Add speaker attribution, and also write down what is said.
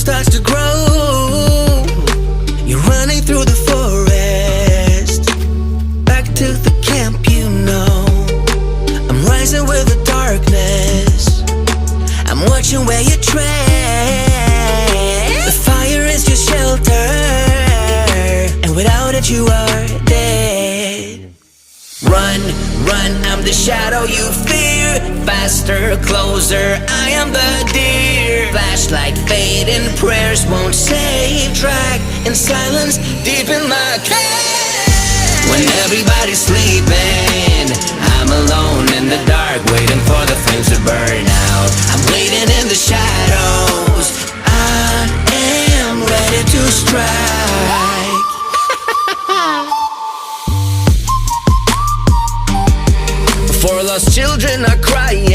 Speaker 1: starts to grow. You're running through the forest, back to the camp, you know. I'm rising with the darkness, I'm watching where you tread. The fire is your shelter, and without it you are dead. Run, run, I'm the shadow you fear. Faster, closer, I am the deer. Flashlight fading, prayers won't save. Track in silence, deep in my cave. When everybody's sleeping, I'm alone in the dark, waiting for the flames to burn out. I'm waiting in the shadows, I am ready to strike. Four lost children are crying,